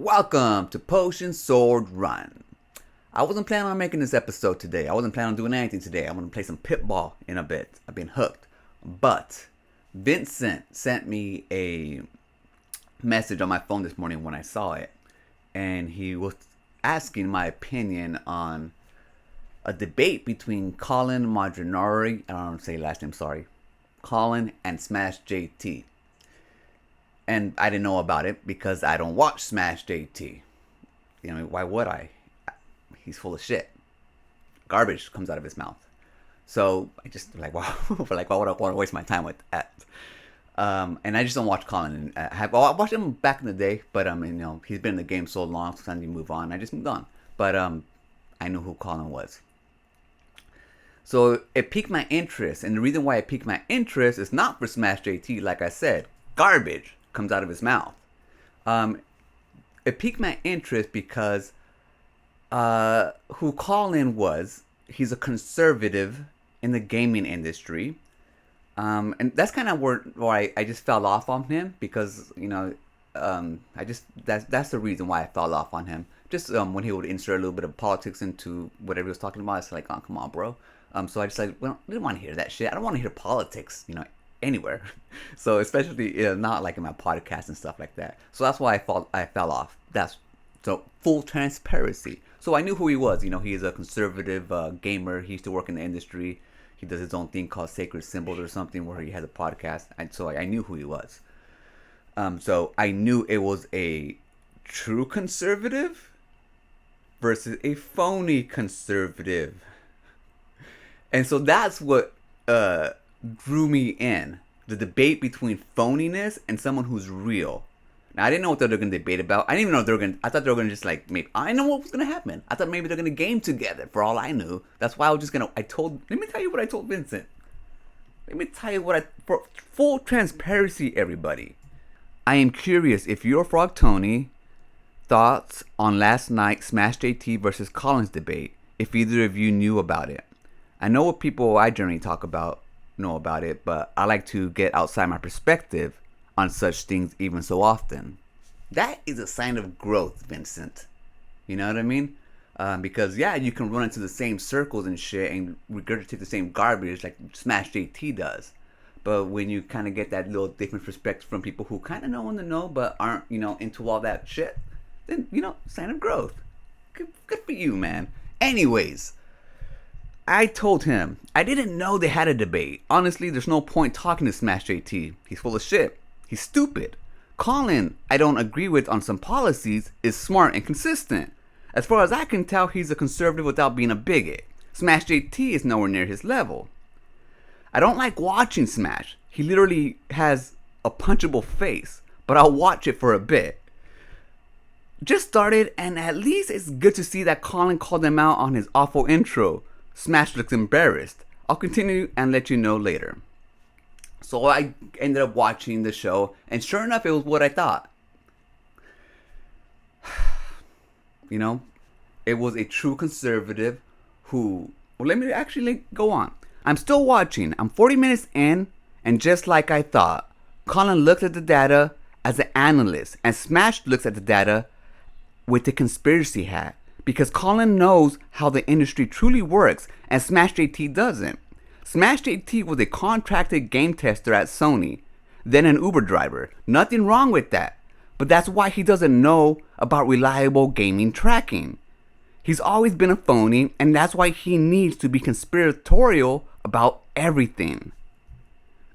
Welcome to Potion Sword Run. I wasn't planning on making this episode today. I wasn't planning on doing anything today. I'm going to play some Pitball in a bit. I've been hooked. But Vincent sent me a message on my phone this morning when I saw it. And he was asking my opinion on a debate between Colin Marginari, I don't know how to say last name, sorry. Colin and Smash JT. And I didn't know about it because I don't watch Smash JT. You know, why would I? He's full of shit. Garbage comes out of his mouth. So I just like, wow, like, why would I want to waste my time with that? And I just don't watch Colin. I watched him back in the day, but he's been in the game so long, sometimes you move on. I just moved on. But I knew who Colin was. So it piqued my interest, and the reason why it piqued my interest is not for Smash JT, like I said. Garbage comes out of his mouth. It piqued my interest because who Colin was, he's a conservative in the gaming industry. And that's kind of where I just fell off on him because, that's the reason why I fell off on him. Just when he would insert a little bit of politics into whatever he was talking about, it's like, oh, come on, bro. So I just I didn't want to hear that shit. I don't want to hear politics, anywhere. So especially not like in my podcast and stuff like that. So that's why I fell off. So full transparency. So I knew who he was. He is a conservative gamer. He used to work in the industry. He does his own thing called Sacred Symbols or something where he has a podcast. And so I knew who he was. So I knew it was a true conservative versus a phony conservative. And so that's what drew me in. The debate between phoniness and someone who's real. Now, I didn't know what they were going to debate about. I didn't even know they were going to... I thought they were going to just maybe... I know what was going to happen. I thought maybe they're going to game together for all I knew. That's why I was just going to... Let me tell you what I told Vincent. Let me tell you for full transparency, everybody. I am curious if your Frog Tony thoughts on last night's Smash JT versus Colin's debate. If either of you knew about it. I know what people I generally talk about know about it, but I like to get outside my perspective on such things even so often. That is a sign of growth, Vincent. You know what I mean? Because you can run into the same circles and shit and regurgitate the same garbage like Smash JT does. But when you kind of get that little different perspective from people who kind of know in the know but aren't, into all that shit, then, sign of growth. Good for you, man. Anyways, I told him I didn't know they had a debate. Honestly, there's no point talking to Smash JT. He's full of shit. He's stupid. Colin, I don't agree with on some policies, is smart and consistent. As far as I can tell, he's a conservative without being a bigot. Smash JT is nowhere near his level. I don't like watching Smash. He literally has a punchable face, but I'll watch it for a bit. Just started, and at least it's good to see that Colin called him out on his awful intro. Smash looks embarrassed. I'll continue and let you know later. So I ended up watching the show, and sure enough, it was what I thought. It was a true conservative who... Well, let me actually go on. I'm still watching. I'm 40 minutes in, and just like I thought, Colin looks at the data as an analyst, and Smash looks at the data with the conspiracy hat. Because Colin knows how the industry truly works, and Smash JT doesn't. Smash JT was a contracted game tester at Sony, then an Uber driver. Nothing wrong with that. But that's why he doesn't know about reliable gaming tracking. He's always been a phony, and that's why he needs to be conspiratorial about everything.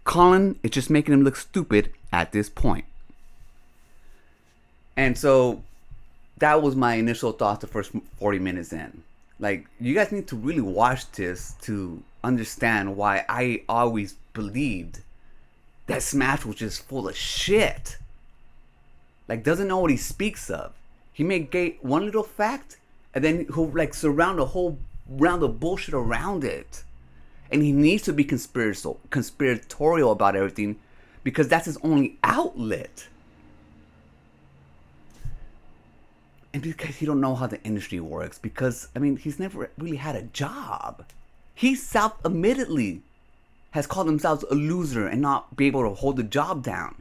Colin is just making him look stupid at this point. And so that was my initial thoughts the first 40 minutes in. You guys need to really watch this to understand why I always believed that Smash was just full of shit. Doesn't know what he speaks of. He may get one little fact, and then he'll surround a whole round of bullshit around it. And he needs to be conspiratorial about everything because that's his only outlet. And because he don't know how the industry works. Because, he's never really had a job. He self-admittedly has called himself a loser and not be able to hold the job down.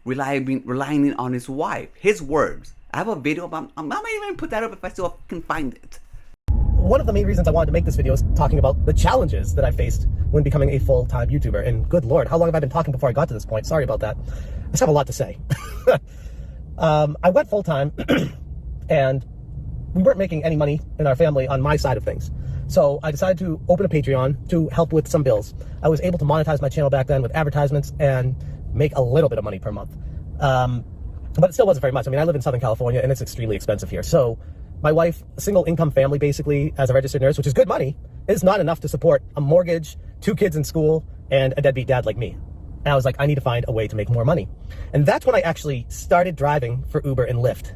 Relying on his wife. His words. I have a video about. I might even put that up if I still can find it. One of the main reasons I wanted to make this video is talking about the challenges that I faced when becoming a full-time YouTuber. And good Lord, how long have I been talking before I got to this point? Sorry about that. I just have a lot to say. I went full-time and we weren't making any money in our family on my side of things. So I decided to open a Patreon to help with some bills. I was able to monetize my channel back then with advertisements and make a little bit of money per month. But it still wasn't very much. I mean, I live in Southern California and it's extremely expensive here. So my wife, a single income family basically as a registered nurse, which is good money, is not enough to support a mortgage, 2 kids in school, and a deadbeat dad like me. And I was like, I need to find a way to make more money. And that's when I actually started driving for Uber and Lyft.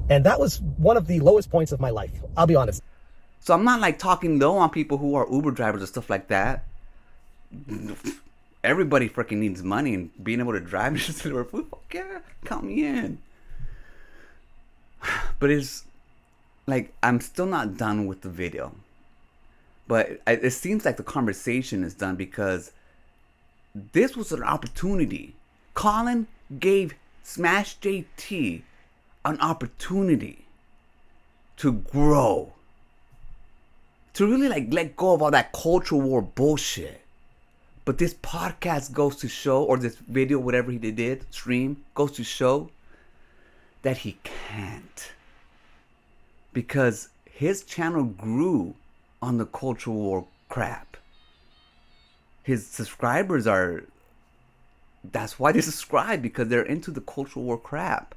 And that was one of the lowest points of my life. I'll be honest. So I'm not like talking low on people who are Uber drivers or stuff like that. Everybody freaking needs money, and being able to drive just to their food, fuck yeah, count me in. But it's like, I'm still not done with the video. But it seems like the conversation is done because this was an opportunity. Colin gave Smash JT an opportunity to grow. To really like let go of all that culture war bullshit. But this podcast goes to show, or this video, whatever he did, stream, goes to show that he can't. Because his channel grew on the culture war crap. His subscribers are, that's why they subscribe, because they're into the culture war crap.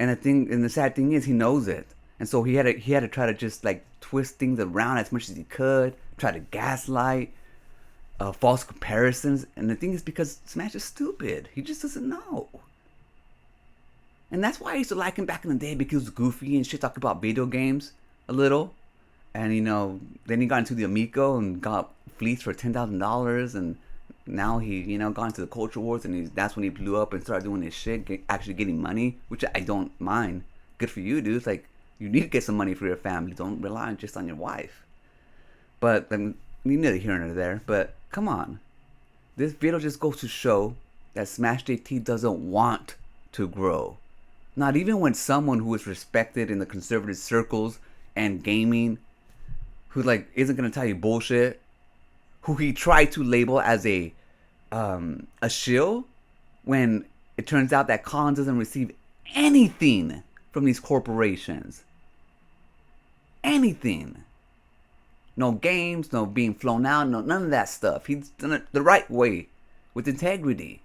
And the sad thing is, he knows it. And so he had to try to just like twist things around as much as he could, try to gaslight, false comparisons. And the thing is, because Smash is stupid. He just doesn't know. And that's why I used to like him back in the day, because he was goofy and shit, talked about video games a little. And you know, then he got into the Amico and got fleeced for $10,000, and now he, you know, got into the culture wars, and that's when he blew up and started doing his shit, actually getting money, which I don't mind. Good for you, dude. It's like, you need to get some money for your family. Don't rely just on your wife. But I mean, neither here nor there. But come on, this video just goes to show that Smash JT doesn't want to grow. Not even when someone who is respected in the conservative circles and gaming, who like isn't gonna tell you bullshit, who he tried to label as a shill, when it turns out that Colin doesn't receive anything from these corporations. Anything. No games, no being flown out, no none of that stuff. He's done it the right way, with integrity.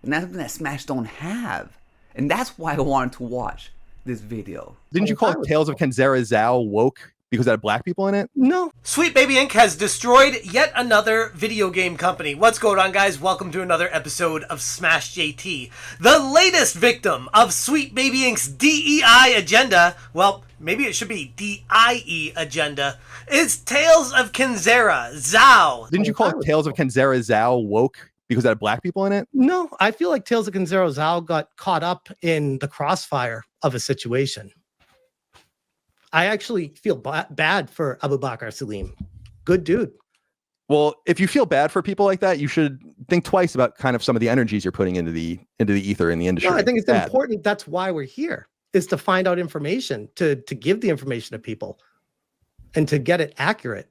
And that's something that Smash don't have. And that's why I wanted to watch this video. Didn't you call Tales of Kenzera Zhao woke because it had black people in it? No. Sweet Baby Inc. has destroyed yet another video game company. What's going on, guys? Welcome to another episode of Smash JT. The latest victim of Sweet Baby Inc.'s DEI agenda, well, maybe it should be DIE agenda, is Tales of Kenzera Zhao. Didn't you call Tales of Kenzera Zhao woke because it had black people in it? No, I feel like Tales of Kenzera Zhao got caught up in the crossfire of a situation. I actually feel bad for Abu Bakr Salim. Good dude. Well, if you feel bad for people like that, you should think twice about kind of some of the energies you're putting into the ether in the industry. No, I think it's important. That's why we're here, is to find out information, to give the information to people, and to get it accurate.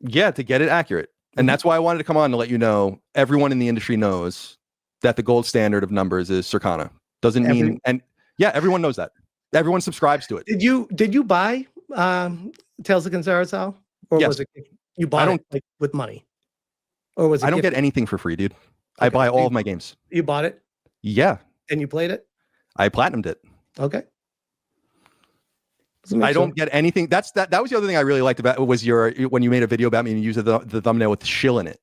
Yeah, to get it accurate. And that's why I wanted to come on to let you know, everyone in the industry knows that the gold standard of numbers is Circana. Doesn't mean, and yeah, everyone knows that. Everyone subscribes to it. Did you buy Tales of Kenzera Zhao? Or yes. Was it you bought it like, with money? Or was it I don't get anything for free, dude. Okay. I buy all of my games. You bought it? Yeah. And you played it? I platinumed it. Okay. I don't get anything. That was the other thing I really liked about it, was when you made a video about me and you used the thumbnail with the shill in it.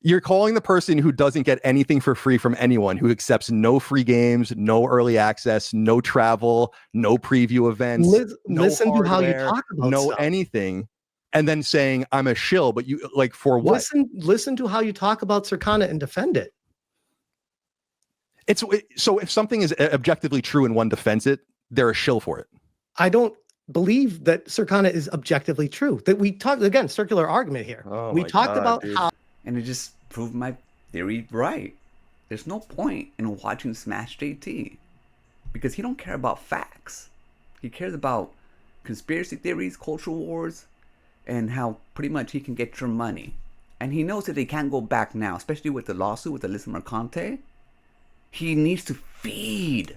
You're calling the person who doesn't get anything for free from anyone, who accepts no free games, no early access, no travel, no preview events, listen to how you talk about no stuff. Anything, and then saying I'm a shill, but you like for what? Listen to how you talk about Circana and defend it. So if something is objectively true and one defends it, they're a shill for it. I don't believe that Circana is objectively true. That we talked, again, circular argument here. We talked about how. And it just proved my theory right. there's no point in watching Smash JT because he don't care about facts. He cares about conspiracy theories, cultural wars, and how pretty much he can get your money. And he knows that they can't go back now, especially with the lawsuit with Alyssa Mercante. He needs to feed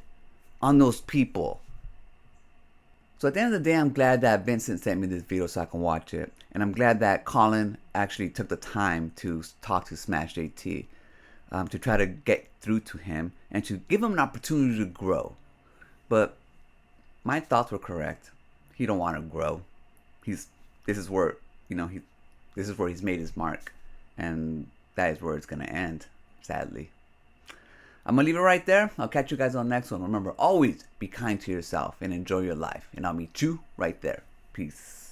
on those people. So at the end of the day, I'm glad that Vincent sent me this video so I can watch it. And I'm glad that Colin actually took the time to talk to Smash JT, to try to get through to him and to give him an opportunity to grow. But my thoughts were correct. He don't want to grow. This is where he's made his mark, and that is where it's gonna end, sadly. I'm gonna leave it right there. I'll catch you guys on the next one. Remember, always be kind to yourself and enjoy your life. And I'll meet you right there. Peace.